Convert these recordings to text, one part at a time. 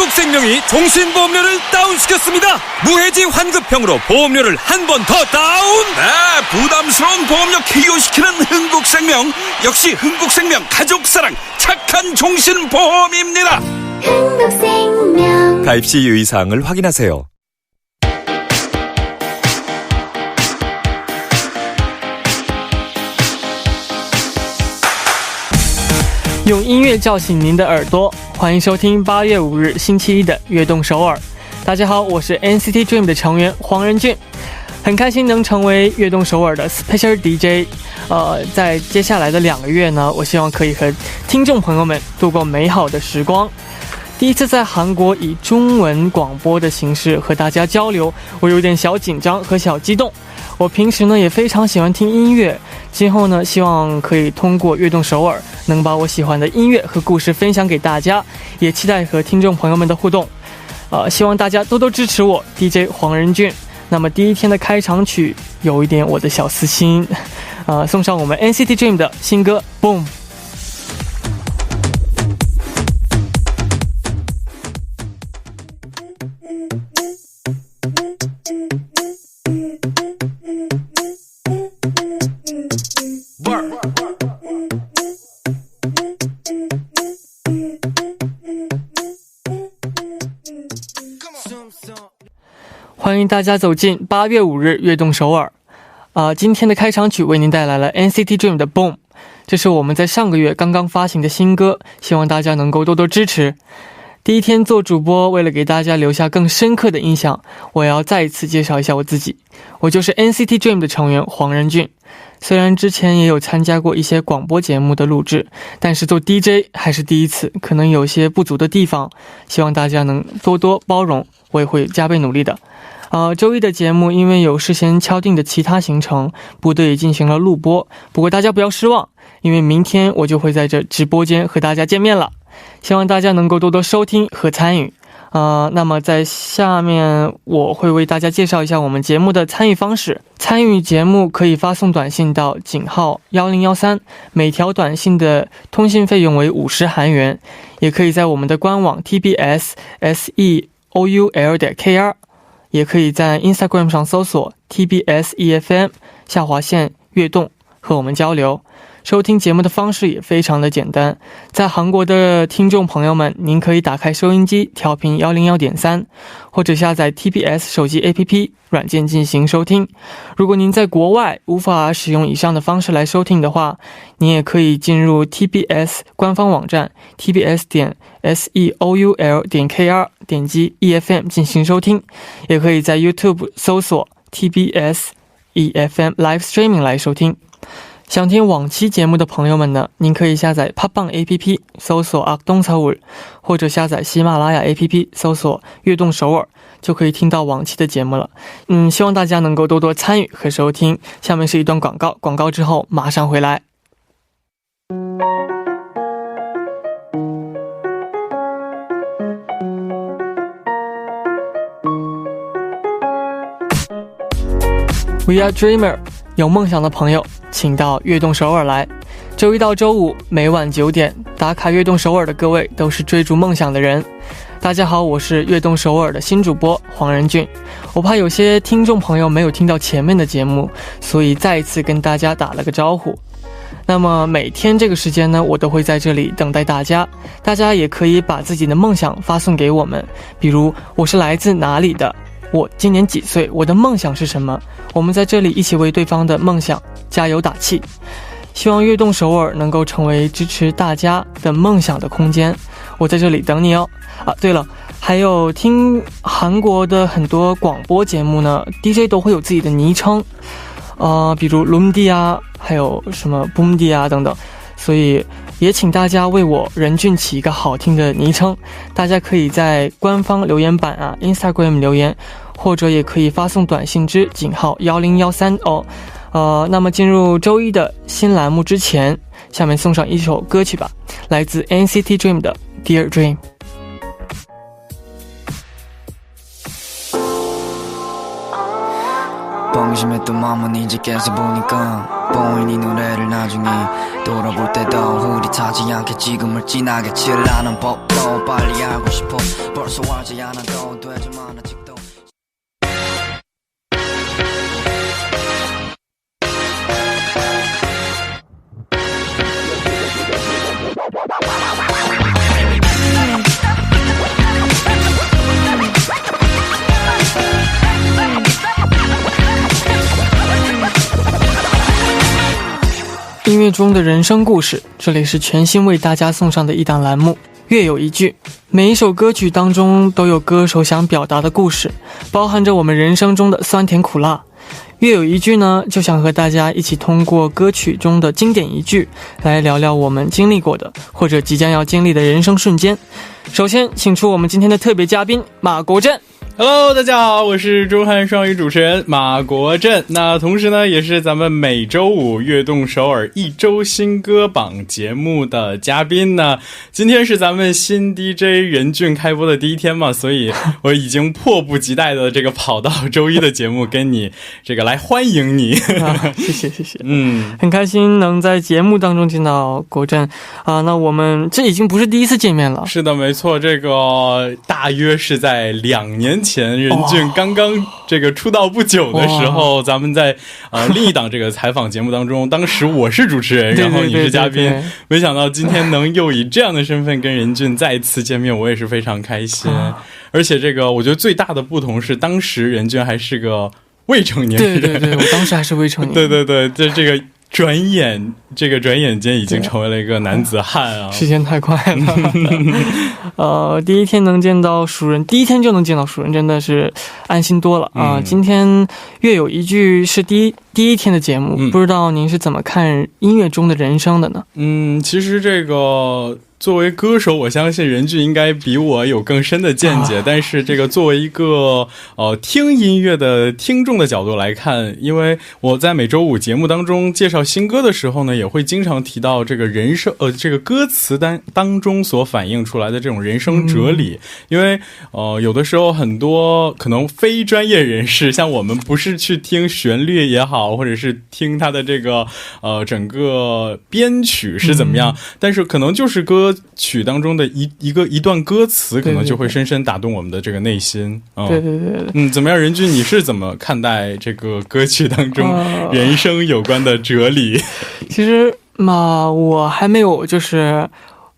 흥국생명이 종신보험료를 다운시켰습니다. 무해지 환급형으로 보험료를 한 번 더 다운. 네, 부담스러운 보험료 KO시키는 흥국생명. 역시 흥국생명 가족사랑 착한 종신보험입니다. 흥국생명. 가입 시 유의사항을 확인하세요.用音乐叫醒您的耳朵，欢迎收听8月5日星期一的悦动首尔。大家好，我是 NCT Dream 的成员黄仁俊，很开心能成为悦动首尔的 Special DJ。在接下来的2个月呢，我希望可以和听众朋友们度过美好的时光。第一次在韩国以中文广播的形式和大家交流，我有点小紧张和小激动。我平时呢也非常喜欢听音乐，今后呢希望可以通过悦动首尔能把我喜欢的音乐和故事分享给大家，也期待和听众朋友们的互动。希望大家多多支持我 DJ 黄仁俊。那么第一天的开场曲有一点我的小私心，送上我们 NCT Dream 的新歌 Boom。欢迎大家走进8月5日悦动首尔。今天的开场曲为您带来了 NCT Dream 的 Boom， 这是我们在上个月刚刚发行的新歌，希望大家能够多多支持。第一天做主播，为了给大家留下更深刻的印象，我要再一次介绍一下我自己，我就是 NCT Dream 的成员黄仁俊。虽然之前也有参加过一些广播节目的录制，但是做 DJ 还是第一次，可能有些不足的地方，希望大家能多多包容，我也会加倍努力的。周一的节目因为有事先敲定的其他行程，不得已进行了录播，不过大家不要失望，因为明天我就会在这直播间和大家见面了，希望大家能够多多收听和参与。那么在下面我会为大家介绍一下我们节目的参与方式。参与节目可以发送短信到井号1013，每条短信的通信费用为50韩元，也可以在我们的官网 tbs.seoul.kr， 也可以在 Instagram 上搜索 tbsefm 悦动和我们交流。收听节目的方式也非常的简单，在韩国的听众朋友们，您可以打开收音机调频 101.3， 或者下载 TBS 手机 APP 软件进行收听。如果您在国外无法使用以上的方式来收听的话，您也可以进入 TBS 官方网站 tbs.seoul.kr 点击 EFM 进行收听，也可以在 YouTube 搜索 TBS EFM Live Streaming 来收听。想听往期节目的朋友们呢，您可以下载 팟빵 APP 搜索악동서울， 或者下载喜马拉雅 APP 搜索悦动首尔，就可以听到往期的节目了。希望大家能够多多参与和收听。下面是一段广告，广告之后马上回来。We are dreamer， 有梦想的朋友请到悦动首尔来。周一到周五每晚9点打卡悦动首尔的各位都是追逐梦想的人。大家好，我是悦动首尔的新主播黄仁俊。我怕有些听众朋友没有听到前面的节目，所以再一次跟大家打了个招呼。那么每天这个时间呢，我都会在这里等待大家，大家也可以把自己的梦想发送给我们，比如我是来自哪里的，我今年几岁，我的梦想是什么，我们在这里一起为对方的梦想加油打气。希望悦动首尔能够成为支持大家的梦想的空间，我在这里等你哦。对了，还有听韩国的很多广播节目呢， DJ 都会有自己的昵称，比如 룸디 啊，还有什么 boom디 啊等等，所以也请大家为我仁俊起一个好听的昵称。大家可以在官方留言板Instagram 留言，或者也可以发送短信至井号1013哦。那么进入周一的新栏目之前，下面送上一首歌曲吧，来自 NCT Dream 的 Dear Dream。 방심했던 마음은 이제 깨서보니까 보이니 노래를 나중에 돌아볼 때도 흐릿하지 않게 지금을 진하게 칠하는 법도 빨리 알고 싶어 벌써 알지 않아도 되지만 아직도音乐中的人生故事，这里是全新为大家送上的一档栏目乐有一句。每一首歌曲当中都有歌手想表达的故事，包含着我们人生中的酸甜苦辣。乐有一句呢，就想和大家一起通过歌曲中的经典一句来聊聊我们经历过的或者即将要经历的人生瞬间。首先请出我们今天的特别嘉宾马国振。Hello， 大家好，我是中汉双语主持人马国振。那同时呢，也是咱们每周五悦动首尔一周新歌榜节目的嘉宾呢。今天是咱们新 DJ 任俊开播的第一天嘛，所以我已经迫不及待的这个跑到周一的节目跟你这个来欢迎你。谢谢谢谢。很开心能在节目当中见到国振啊。那我们这已经不是第一次见面了。是的，没错，这个大约是在2年前任俊刚刚这个出道不久的时候，咱们在另一档这个采访节目当中，当时我是主持人，然后你是嘉宾，没想到今天能又以这样的身份跟任俊再次见面，我也是非常开心。而且这个我觉得最大的不同是，当时任俊还是个未成年人。对对对，我当时还是未成年。对对对，这个转眼间已经成为了一个男子汉啊！时间太快了。第一天能见到熟人，第一天就能见到熟人，真的是安心多了啊！今天乐有一句是第一天的节目，不知道您是怎么看音乐中的人生的呢？其实这个作为歌手，我相信任俊应该比我有更深的见解，但是这个作为一个听音乐的听众的角度来看，因为我在每周五节目当中介绍新歌的时候呢，也会经常提到这个人生这个歌词当中所反映出来的这种人生哲理。因为有的时候很多可能非专业人士，像我们不是去听旋律也好，或者是听他的这个整个编曲是怎么样，但是可能就是歌曲当中的一段歌词，可能就会深深打动我们的这个内心。对对对。怎么样，任俊，你是怎么看待这个歌曲当中人生有关的哲理？其实嘛，我还没有，就是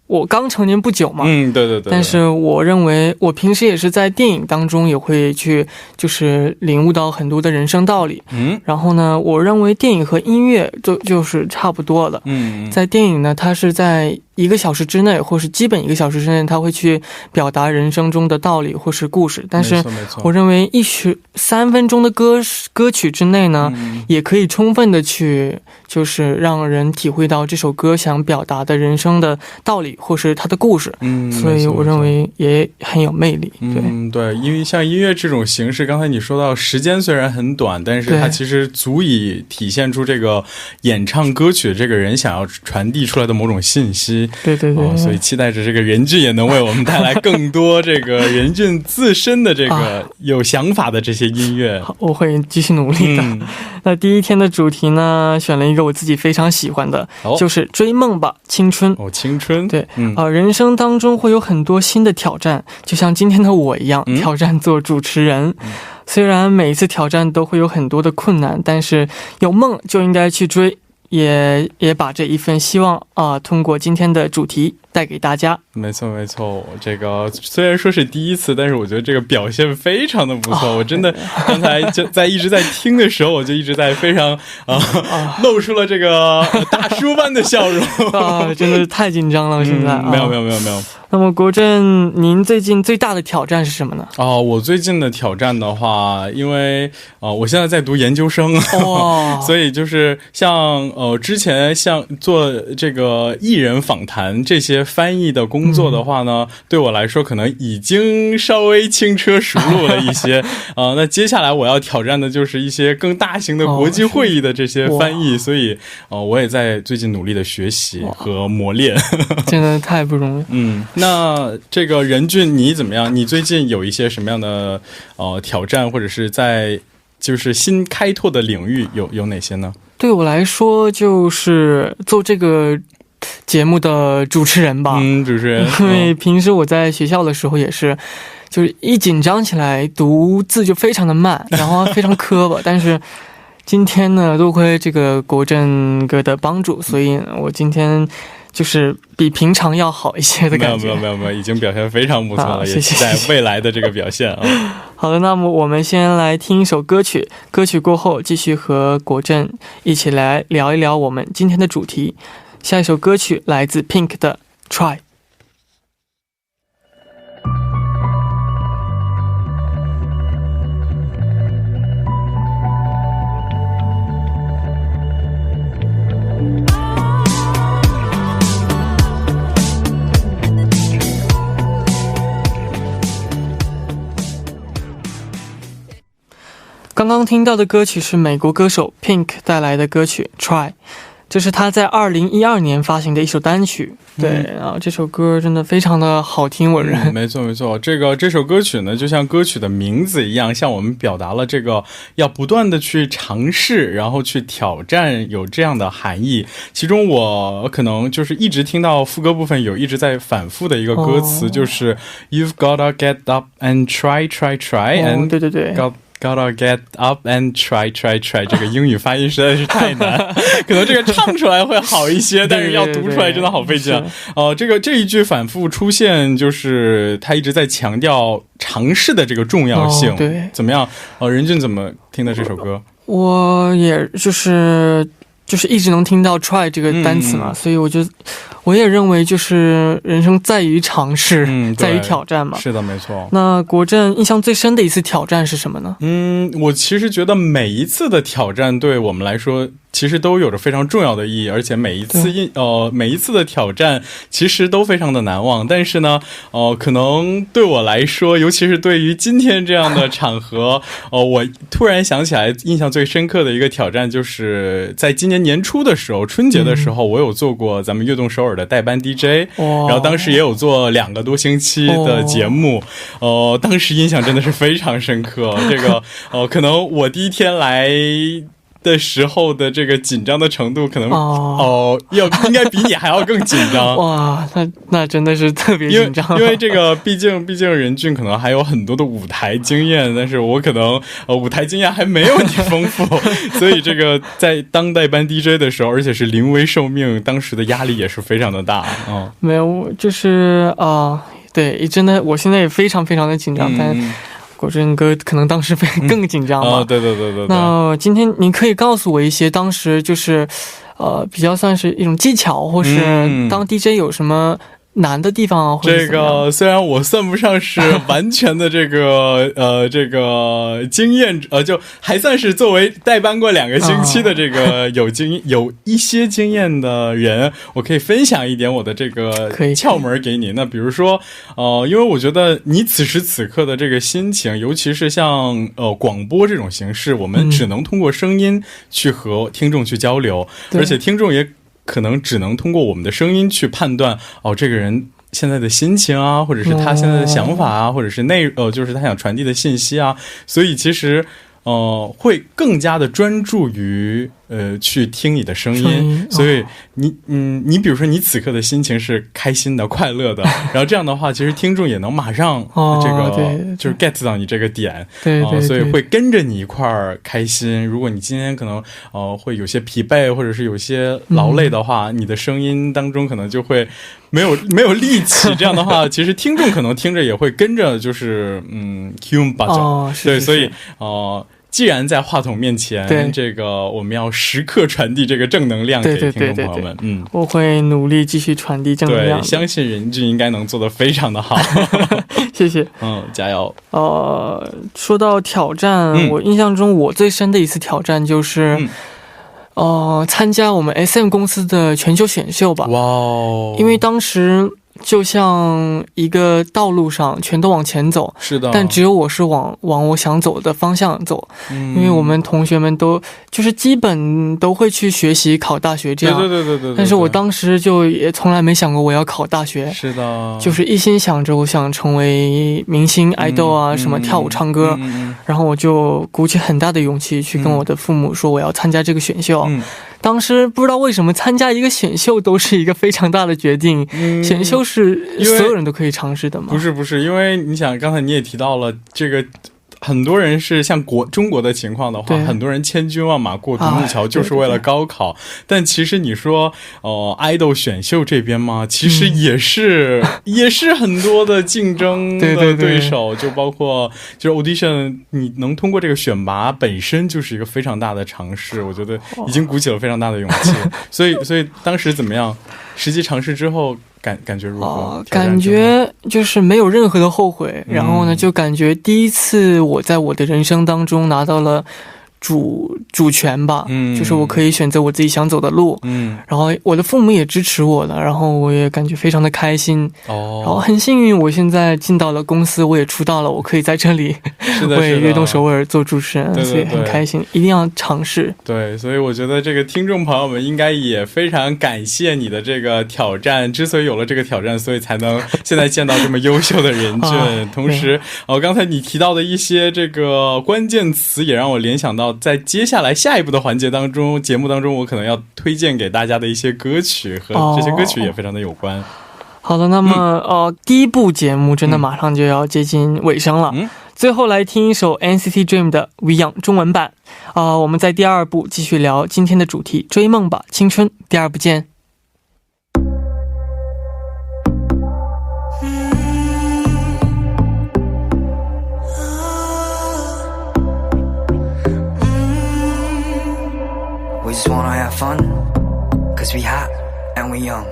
我刚成年不久嘛，对对对。但是我认为，我平时也是在电影当中也会去，就是领悟到很多的人生道理。然后呢，我认为电影和音乐就是差不多的。在电影呢，它是在1个小时之内，或是基本1个小时之内，他会去表达人生中的道理或是故事。但是我认为3分钟的歌曲之内呢，也可以充分的去就是让人体会到这首歌想表达的人生的道理或是它的故事。所以我认为也很有魅力。对，因为像音乐这种形式，刚才你说到时间虽然很短，但是它其实足以体现出这个演唱歌曲的这个人想要传递出来的某种信息。对对对。所以期待着这个任俊也能为我们带来更多这个任俊自身的这个有想法的这些音乐。我会继续努力的。那第一天的主题呢，选了一个我自己非常喜欢的，就是追梦吧青春。青春。对。人生当中会有很多新的挑战，就像今天的我一样，挑战做主持人。虽然每一次挑战都会有很多的困难，但是有梦就应该去追，也把这一份希望通过今天的主题带给大家。没错没错，这个虽然说是第一次，但是我觉得这个表现非常的不错。我真的刚才就一直在听的时候，我就一直在非常露出了这个大叔般的笑容。真的是太紧张了现在。没有。那么国振，您最近最大的挑战是什么呢？我最近的挑战的话，因为我现在在读研究生，所以就是像之前像做这个艺人访谈这些翻译的工作的话呢，对我来说可能已经稍微轻车熟路了一些。那接下来我要挑战的就是一些更大型的国际会议的这些翻译，所以我也在最近努力的学习和磨练。真的太不容易。那这个任俊你怎么样？你最近有一些什么样的挑战，或者是在就是新开拓的领域有哪些呢？对我来说，就是做这个节目的主持人吧。主持人，因为平时我在学校的时候也是，就是一紧张起来读字就非常的慢，然后非常磕巴。但是今天呢，多亏这个国振哥的帮助，所以我今天就是比平常要好一些的感觉。没有，已经表现非常不错了，谢谢，也期待未来的这个表现啊。好的，那么我们先来听一首歌曲，歌曲过后继续和国振一起来聊一聊我们今天的主题。下一首歌曲来自 Pink 的 Try。刚刚听到的歌曲是美国歌手 Pink 带来的歌曲 Try， 这是他在2012年发行的一首单曲。对，然后这首歌真的非常的好听稳人。没错，这首歌曲呢，就像歌曲的名字一样，向我们表达了这个要不断的去尝试，然后去挑战，有这样的含义。其中我可能就是一直听到副歌部分有一直在反复的一个歌词，就是 You've gotta get up and try and 对 gotta get up and try， 这个英语发音实在是太难，可能这个唱出来会好一些，但是要读出来真的好费劲。这一句反复出现，就是他一直在强调尝试的这个重要性。对，怎么样？任俊怎么听的这首歌？我也就是一直能听到 try 这个单词嘛，所以我也认为就是人生在于尝试，在于挑战嘛。是的，没错。那国振印象最深的一次挑战是什么呢？我其实觉得每一次的挑战对我们来说其实都有着非常重要的意义，而且每一次的挑战其实都非常的难忘。但是呢，可能对我来说，尤其是对于今天这样的场合，我突然想起来，印象最深刻的一个挑战，就是在今年年初的时候，春节的时候，我有做过咱们悦动首尔的代班 DJ，然后当时也有做2个多星期的节目，当时印象真的是非常深刻。这个可能我第一天来的时候的这个紧张的程度，可能应该比你还要更紧张。哇，那真的是特别紧张，因为这个毕竟任俊可能还有很多的舞台经验，但是我可能舞台经验还没有你丰富，所以这个在当代班 DJ 的时候，而且是临危受命，当时的压力也是非常的大。没有，就是对，真的，我现在也非常非常的紧张，但国振哥可能当时更紧张吧。对。那今天您可以告诉我一些当时就是比较算是一种技巧，或是当 DJ 有什么难的地方啊？这个虽然我算不上是完全的这个经验，就还算是作为代班过2个星期的这个有一些经验的人，我可以分享一点我的这个窍门给你。那比如说因为我觉得你此时此刻的这个心情，尤其是像广播这种形式，我们只能通过声音去和听众去交流，而且听众也可能只能通过我们的声音去判断这个人现在的心情啊，或者是他现在的想法啊，或者是就是他想传递的信息啊，所以其实会更加的专注于去听你的声音，所以你比如说你此刻的心情是开心的、快乐的，然后这样的话，其实听众也能马上就是 get 到你这个点，对，所以会跟着你一块儿开心。如果你今天可能会有些疲惫，或者是有些劳累的话，你的声音当中可能就会没有力气，这样的话，其实听众可能听着也会跟着就是humba 对，所以既然在话筒面前，这个我们要时刻传递这个正能量给听众朋友们。我会努力继续传递正能量。对，相信任俊应该能做得非常的好。谢谢。加油。说到挑战，我印象中我最深的一次挑战就是参加我们 SM 公司的全球选秀吧。哇，因为当时就像一个道路上全都往前走，是的，但只有我是往我想走的方向走，因为我们同学们都就是基本都会去学习考大学这样，对，但是我当时就也从来没想过我要考大学，是的，就是一心想着我想成为明星、爱豆啊，什么跳舞唱歌，然后我就鼓起很大的勇气去跟我的父母说我要参加这个选秀。当时不知道为什么参加一个选秀都是一个非常大的决定，选秀是所有人都可以尝试的吗？不是，因为你想刚才你也提到了这个，很多人是像中国的情况的话，很多人千军万马过独木桥就是为了高考，但其实你说idol 选秀这边嘛，其实也是很多的竞争的对手，就包括就是 audition， 你能通过这个选拔本身就是一个非常大的尝试，我觉得已经鼓起了非常大的勇气。所以当时怎么样？实际尝试之后感觉如何？感觉就是没有任何的后悔，然后呢，就感觉第一次我在我的人生当中拿到了主权吧，就是我可以选择我自己想走的路，然后我的父母也支持我了，然后我也感觉非常的开心，然后很幸运我现在进到了公司，我也出道了，我可以在这里为悦动首尔做主持人，所以很开心，一定要尝试。对，所以我觉得这个听众朋友们应该也非常感谢你的这个挑战，之所以有了这个挑战，所以才能现在见到这么优秀的人俊。同时刚才你提到的一些这个关键词也让我联想到在接下来下一步的环节当中，节目当中我可能要推荐给大家的一些歌曲，和这些歌曲也非常的有关。好的，那么第一部节目真的马上就要接近尾声了，最后来听一首 NCT Dream 的 We Young 中文版。我们在第二部继续聊今天的主题，追梦吧青春，第二部见。We just wanna have fun, cause we hot and we young.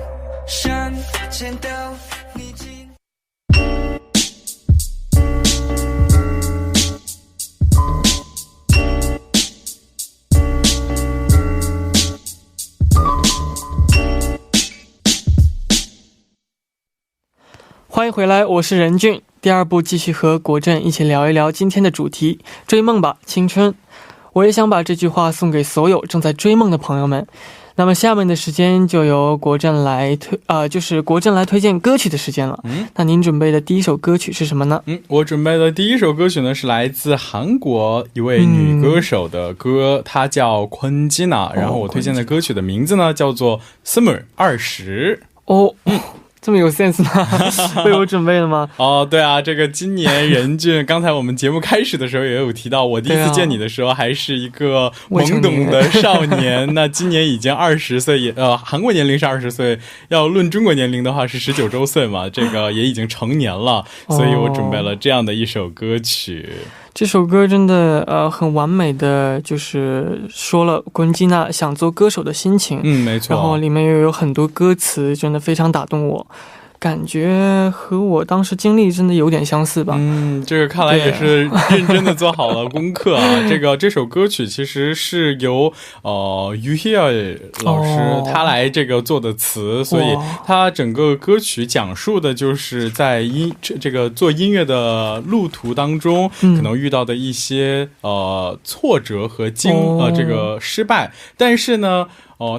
欢迎回来，我是任俊。第二部继续和国振一起聊一聊今天的主题，追梦吧青春。我也想把这句话送给所有正在追梦的朋友们。那么下面的时间就由国振来推荐歌曲的时间了。那您准备的第一首歌曲是什么呢？我准备的第一首歌曲呢是来自韩国一位女歌手的歌，她叫坤基娜，然后我推荐的歌曲的名字呢叫做 20。这么有 sense 吗？为我准备的吗？对啊，这个今年任俊刚才我们节目开始的时候也有提到，我第一次见你的时候还是一个懵懂的少年，那今年已经20岁，韩国年龄是20岁，要论中国年龄的话是19周岁嘛，这个也已经成年了，所以我准备了这样的一首歌曲。这首歌真的很完美的就是说了坤基娜想做歌手的心情，没错，然后里面又有很多歌词真的非常打动我，感觉和我当时经历真的有点相似吧。这个看来也是认真的做好了功课啊。这首歌曲其实是由于希尔老师他来这个做的词，所以他整个歌曲讲述的就是在这个做音乐的路途当中可能遇到的一些挫折和这个失败，但是呢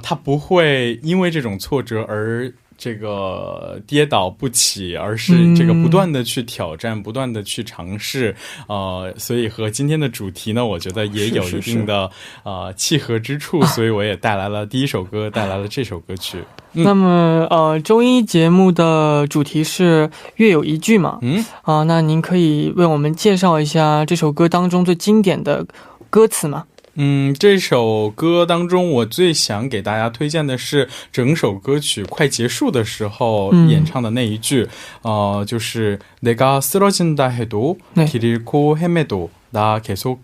他不会因为这种挫折而这个跌倒不起，而是这个不断的去挑战，不断的去尝试，所以和今天的主题呢，我觉得也有一定的契合之处，所以我也带来了第一首歌，带来了这首歌曲。那么周一节目的主题是乐有一句嘛，那您可以为我们介绍一下这首歌当中最经典的歌词吗？这首歌当中我最想给大家推荐的是整首歌曲快结束的时候演唱的那一句，就是내가 쓰러진다 해도 길 잃고 헤매도 나 계속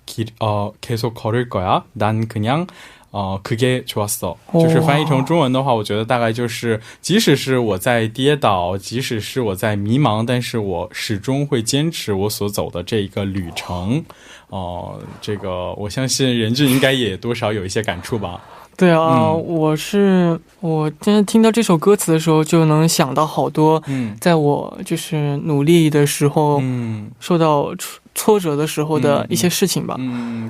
걸을 거야 난 그냥 그게 좋았어。 就是翻译成中文的话，我觉得大概就是即使是我在跌倒，即使是我在迷茫，但是我始终会坚持我所走的这一个旅程。这个我相信任俊应该也多少有一些感触吧。对啊，我真的听到这首歌词的时候，就能想到好多，在我就是努力的时候，受到挫折的时候的一些事情吧。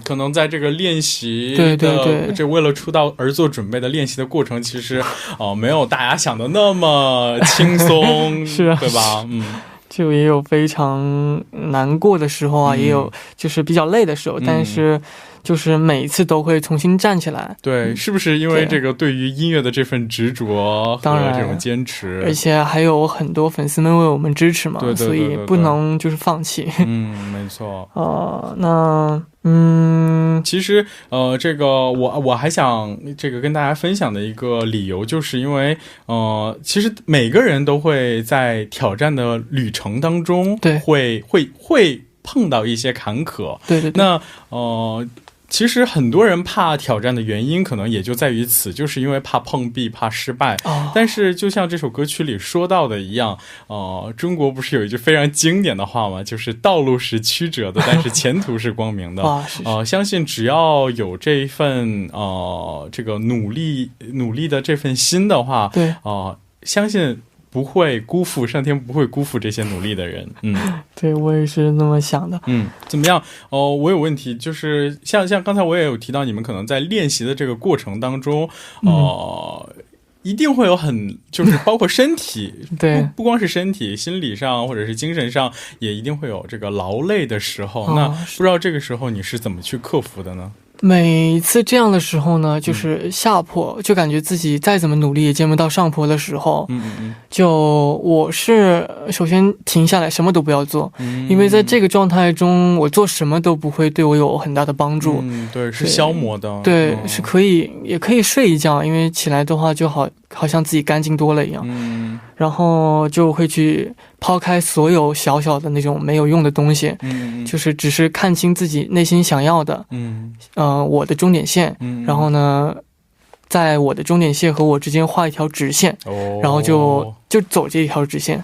可能在这个练习对对对，这为了出道而做准备的练习的过程，其实没有大家想的那么轻松，是啊，对吧？就也有非常难过的时候啊，也有就是比较累的时候，但是就是每一次都会重新站起来。对，是不是因为这个对于音乐的这份执着和这种坚持，而且还有很多粉丝们为我们支持嘛，对，所以不能就是放弃。没错。其实这个我还想这个跟大家分享的一个理由，就是因为其实每个人都会在挑战的旅程当中，对，会碰到一些坎坷。对，那其实很多人怕挑战的原因可能也就在于此，就是因为怕碰壁，怕失败。但是就像这首歌曲里说到的一样，中国不是有一句非常经典的话吗？就是道路是曲折的，但是前途是光明的。相信只要有这一份这个努力的这份心的话，对，相信不会辜负，上天不会辜负这些努力的人。对，我也是那么想的。怎么样？我有问题，就是像刚才我也有提到，你们可能在练习的这个过程当中，一定会有就是包括身体，对，不光是身体，心理上或者是精神上，也一定会有这个劳累的时候。那不知道这个时候你是怎么去克服的呢？每次这样的时候呢，就是下坡，就感觉自己再怎么努力也见不到上坡的时候，就我是首先停下来，什么都不要做，因为在这个状态中，我做什么都不会对我有很大的帮助。对，是消磨的。对，是可以，也可以睡一觉，因为起来的话就好像自己干净多了一样。然后就会去抛开所有小小的那种没有用的东西，就是只是看清自己内心想要的，我的终点线，然后呢，在我的终点线和我之间画一条直线，然后就走这一条直线，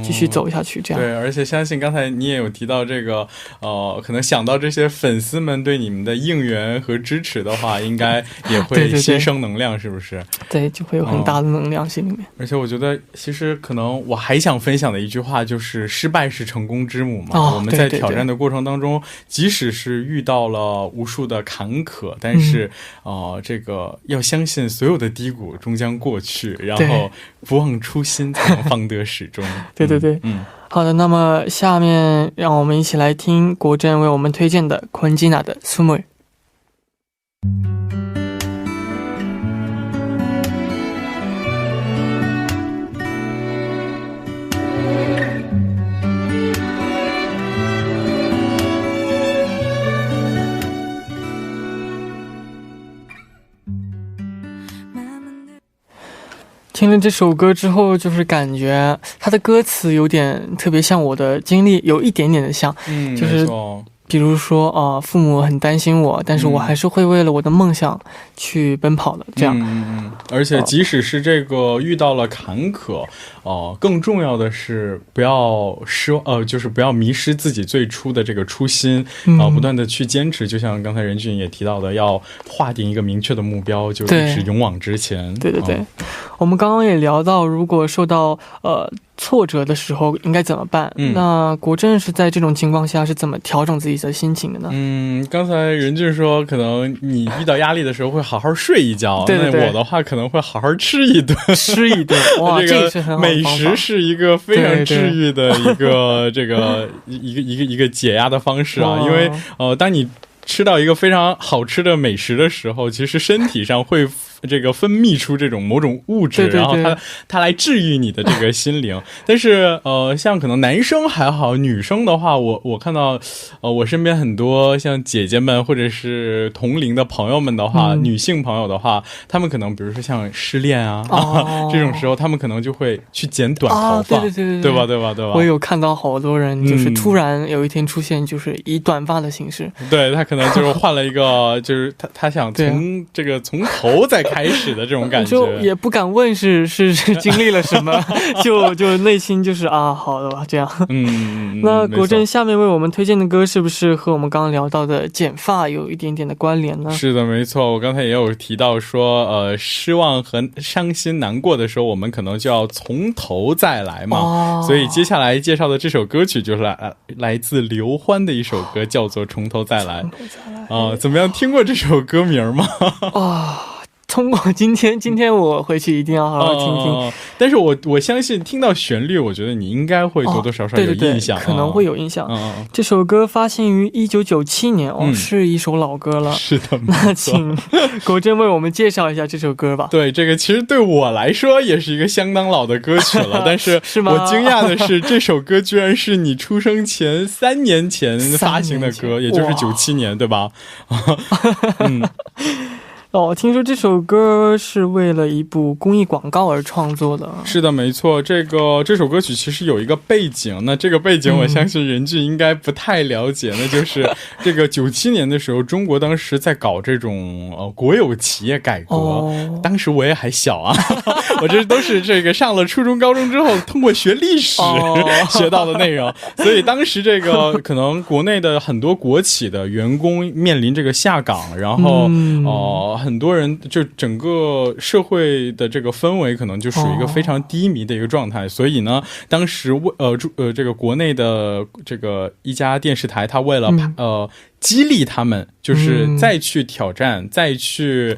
继续走下去，这样。对，而且相信刚才你也有提到这个，可能想到这些粉丝们对你们的应援和支持的话，应该也会新生能量，是不是？对，就会有很大的能量心里面。而且我觉得，其实可能我还想分享的一句话就是“失败是成功之母”嘛。我们在挑战的过程当中，即使是遇到了无数的坎坷，但是这个要相信所有的低谷终将过去，然后不忘初心，才能方得始终。对对对，好的，那么下面让我们一起来听国振为我们推荐的昆吉娜的《숨을》。听了这首歌之后，就是感觉它的歌词有点特别像我的经历，有一点点的像，就是比如说父母很担心我，但是我还是会为了我的梦想去奔跑的，这样。而且即使是这个遇到了坎坷，更重要的是不要就是不要迷失自己最初的这个初心，不断的去坚持。就像刚才任俊也提到的，要划定一个明确的目标，就一直勇往直前。对对对，我们刚刚也聊到，如果受到挫折的时候应该怎么办？那国振是在这种情况下是怎么调整自己的心情的呢？刚才任俊说，可能你遇到压力的时候会好好睡一觉，对对对，那我的话可能会好好吃一顿。哇，这个是很好的方法。美食是一个非常治愈的一个这个一个解压的方式啊，因为当你吃到一个非常好吃的美食的时候，其实身体上会这个分泌出这种某种物质，然后它来治愈你的这个心灵。但是像可能男生还好，女生的话，我看到我身边很多像姐姐们或者是同龄的朋友们的话，女性朋友的话，他们可能比如说像失恋啊，这种时候他们可能就会去剪短头发，对吧？我有看到好多人就是突然有一天出现，就是以短发的形式，对，他可能就是换了一个就是他想从这个从头再开始的这种感觉，就也不敢问是经历了什么，就内心就是啊，好了吧，这样。那国振下面为我们推荐的歌是不是和我们刚刚聊到的剪发有一点点的关联呢？是的，没错，我刚才也有提到说失望和伤心难过的时候我们可能就要从头再来嘛，所以接下来介绍的这首歌曲就是来自刘欢的一首歌，叫做从头再来。怎么样，听过这首歌名吗？通过今天我回去一定要好好听听。但是我相信听到旋律，我觉得你应该会多多少少有印象，可能会有印象。这首歌发行于1997年，是一首老歌了。是的，那请国振为我们介绍一下这首歌吧。对，这个其实对我来说也是一个相当老的歌曲了，但是我惊讶的是，这首歌居然是你出生前3年前发行的歌，也就是97年，对吧？听说这首歌是为了一部公益广告而创作的。是的，没错，这首歌曲其实有一个背景，那这个背景我相信任俊应该不太了解，那就是这个97年的时候，中国当时在搞这种国有企业改革，当时我也还小啊，我这都是这个上了初中高中之后通过学历史学到的内容，所以当时这个可能国内的很多国企的员工面临这个下岗，然后很多人就整个社会的这个氛围可能就属于一个非常低迷的一个状态，所以呢，当时这个国内的这个一家电视台，他为了激励他们，就是再去挑战，再去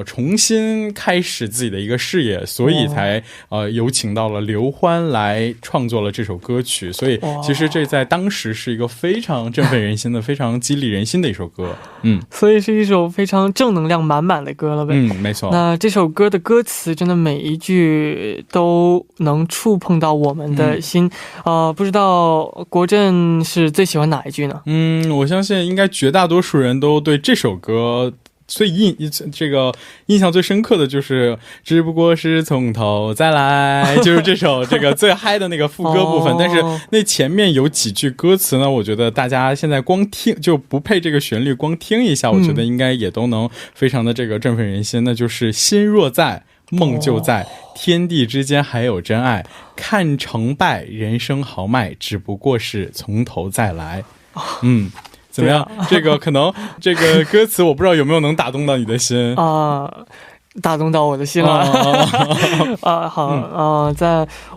重新开始自己的一个事业，所以才有请到了刘欢来创作了这首歌曲。所以其实这在当时是一个非常振奋人心的、非常激励人心的一首歌。所以是一首非常正能量满满的歌了呗。没错。那这首歌的歌词真的每一句都能触碰到我们的心。不知道国振是最喜欢哪一句呢？我相信应该绝大多数人都对这首歌印象最深刻的就是只不过是从头再来，就是这首这个最嗨的那个副歌部分。但是那前面有几句歌词呢，我觉得大家现在光听就不配这个旋律，光听一下我觉得应该也都能非常的这个振奋人心。那就是心若在梦就在，天地之间还有真爱，看成败人生豪迈，只不过是从头再来。怎么样？这个可能这个歌词我不知道有没有能打动到你的心打动到我的心了。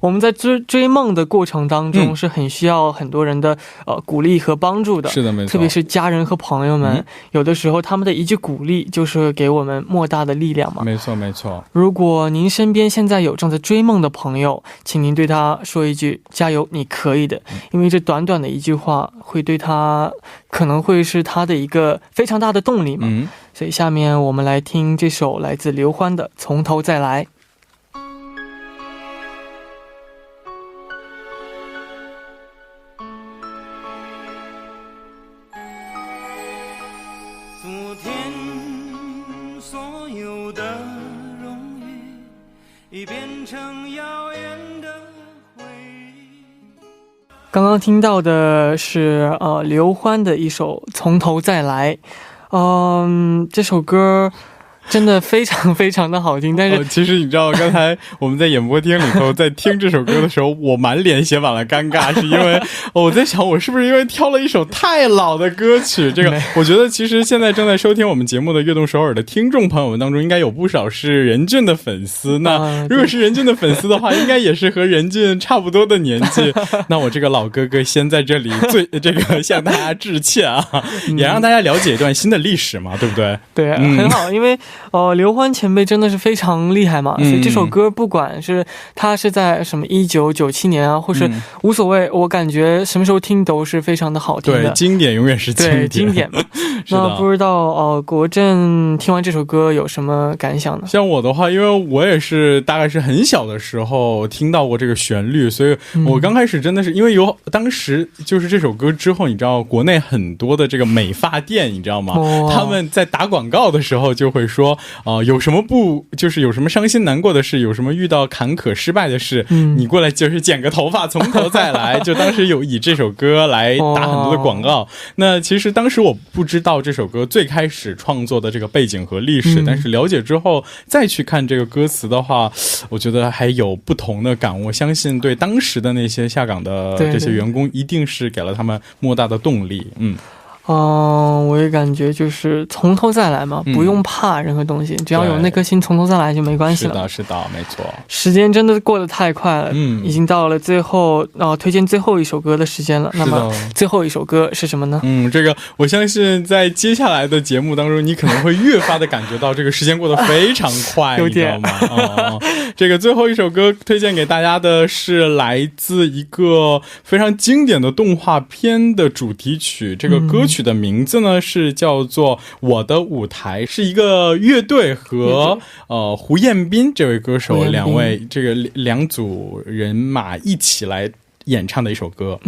我们在追梦的过程当中是很需要很多人的鼓励和帮助的。是的，没错。特别是家人和朋友们，有的时候他们的一句鼓励就是给我们莫大的力量嘛。没错，没错。如果您身边现在有正在追梦的朋友，请您对他说一句加油，你可以的。因为这短短的一句话会对他可能会是他的一个非常大的动力嘛。所以下面我们来听这首来自刘欢的《从头再来》。昨天所有的荣誉已变成遥远的回忆。刚刚听到的是刘欢的一首《从头再来》。这首歌真的非常非常的好听，但是其实你知道刚才我们在演播厅里头在听这首歌的时候，我满脸写满了尴尬，是因为我在想我是不是因为挑了一首太老的歌曲。这个我觉得其实现在正在收听我们节目的悦动首尔的听众朋友们当中，应该有不少是任俊的粉丝。那如果是任俊的粉丝的话，应该也是和任俊差不多的年纪。那我这个老哥哥先在这里这个向大家致歉啊，也让大家了解一段新的历史嘛，对不对？对，很好，因为刘欢前辈真的是非常厉害嘛，所以这首歌不管是他是在什么1997年啊，或是无所谓，我感觉什么时候听都是非常的好听的。对，经典永远是经典。对，经典。那不知道国振听完这首歌有什么感想呢？像我的话，因为我也是大概是很小的时候听到过这个旋律，所以我刚开始真的是因为当时就是这首歌之后，你知道国内很多的这个美发店，你知道吗？他们在打广告的时候就会说说有什么就是有什么伤心难过的事，有什么遇到坎坷失败的事，你过来就是剪个头发从头再来。就当时有以这首歌来打很多的广告。那其实当时我不知道这首歌最开始创作的这个背景和历史，但是了解之后再去看这个歌词的话，我觉得还有不同的感悟。我相信对当时的那些下岗的这些员工一定是给了他们莫大的动力。我也感觉就是从头再来嘛，不用怕任何东西，只要有那颗心从头再来就没关系了。是的，没错。时间真的过得太快了，已经到了最后推荐最后一首歌的时间了。那么最后一首歌是什么呢？这个我相信在接下来的节目当中，你可能会越发的感觉到这个时间过得非常快，有点你知道吗？这个最后一首歌推荐给大家的是来自一个非常经典的动画片的主题曲，这个歌曲的名字呢是叫做《我的舞台》，是一个乐队和胡彦斌这位歌手两组人马一起来演唱的一首歌。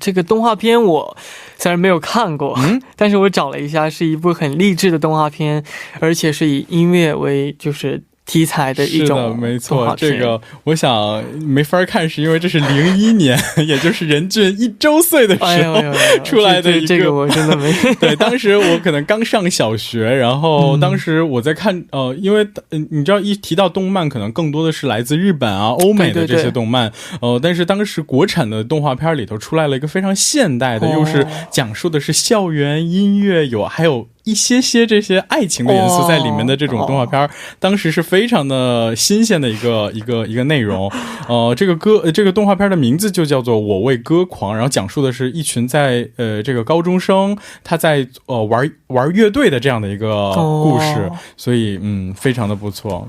这个动画片我虽然没有看过，但是我找了一下，是一部很励志的动画片，而且是以音乐为就是题材的一种。是的，没错。这个我想没法看，是因为这是01年，也就是任俊1周岁的时候出来的一个。这个我真的没对，当时我可能刚上小学，然后当时我在看因为你知道一提到动漫可能更多的是来自日本啊欧美的这些动漫，但是当时国产的动画片里头出来了一个非常现代的，又是讲述的是校园音乐，还有一些这些爱情的元素在里面的这种动画片，当时是非常的新鲜的一个内容。这个动画片的名字就叫做《我为歌狂》，然后讲述的是一群在这个高中生他在玩乐队的这样的一个故事，所以非常的不错。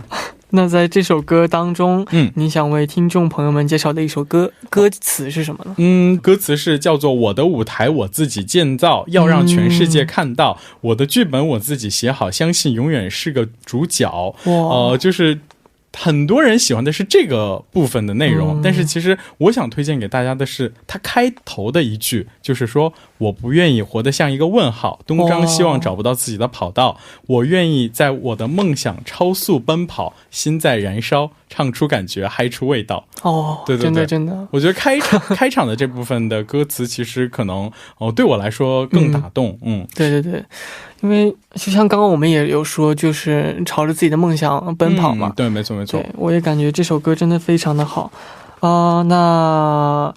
那在这首歌当中，你想为听众朋友们介绍的一首歌词是什么呢？歌词是叫做我的舞台我自己建造，要让全世界看到，我的剧本我自己写好，相信永远是个主角。就是很多人喜欢的是这个部分的内容，但是其实我想推荐给大家的是它开头的一句，就是说我不愿意活得像一个问号，东张西望找不到自己的跑道，我愿意在我的梦想超速奔跑，心在燃烧，唱出感觉，嗨出味道。对，真的我觉得开场的这部分的歌词其实可能对我来说更打动。对，因为就像刚刚我们也有说，就是朝着自己的梦想奔跑嘛。对，没错。对，我也感觉这首歌真的非常的好。那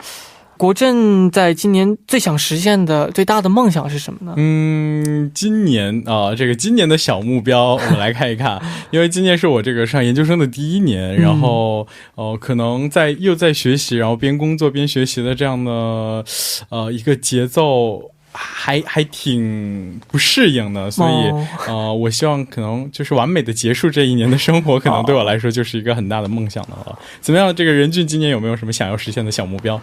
国振在今年最想实现的最大的梦想是什么呢？今年的小目标我们来看一看。因为今年是我这个上研究生的第1年，然后可能又在学习，然后边工作边学习的这样的一个节奏还挺不适应的，所以我希望可能就是完美的结束这1年的生活，可能对我来说就是一个很大的梦想的了。怎么样，这个任俊今年有没有什么想要实现的小目标？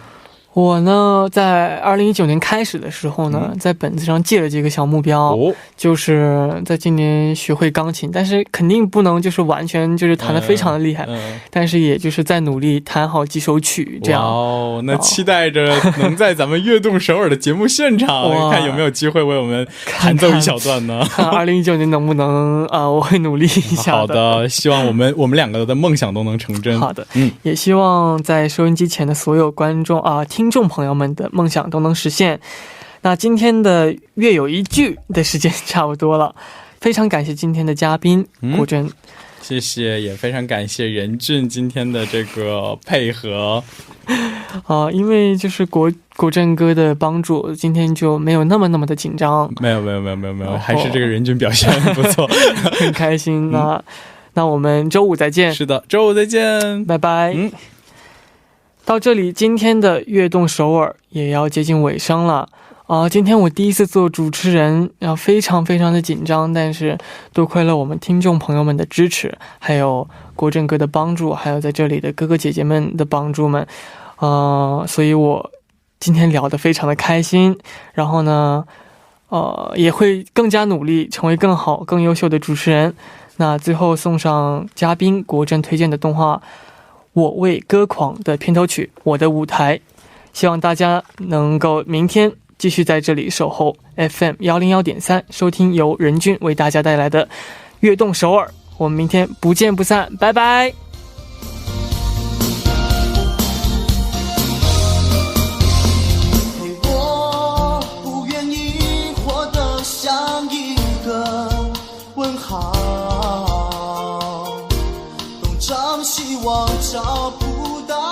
我呢，在2019年开始的时候呢，在本子上记了这个小目标，就是在今年学会钢琴，但是肯定不能就是完全就是弹得非常的厉害，但是也就是在努力弹好几首曲这样。那期待着能在咱们悦动首尔的节目现场看有没有机会为我们弹奏一小段呢？看2019年能不能我会努力一下的。好的，希望我们两个的梦想都能成真。好的，也希望在收音机前的所有观众听众朋友们的梦想都能实现。那今天的乐有一句的时间差不多了，非常感谢今天的嘉宾国振。谢谢，也非常感谢任俊今天的这个配合。因为就是国振哥的帮助，今天就没有那么的紧张。没有，还是这个任俊表现不错，很开心。那我们周五再见。是的，周五再见，拜拜。到这里，今天的悦动首尔也要接近尾声了。今天我第一次做主持人，非常的紧张，但是多亏了我们听众朋友们的支持，还有国振哥的帮助，还有在这里的哥哥姐姐们的帮助们，所以我今天聊得非常的开心。然后呢，也会更加努力，成为更好、更优秀的主持人。那最后送上嘉宾国振推荐的动画《我为歌狂》的片头曲《我的舞台》，希望大家能够明天继续在这里守候 FM101.3，收听由任俊为大家带来的跃动首尔。我们明天不见不散，拜拜。我不愿意活得像一个问号，东张西望找不到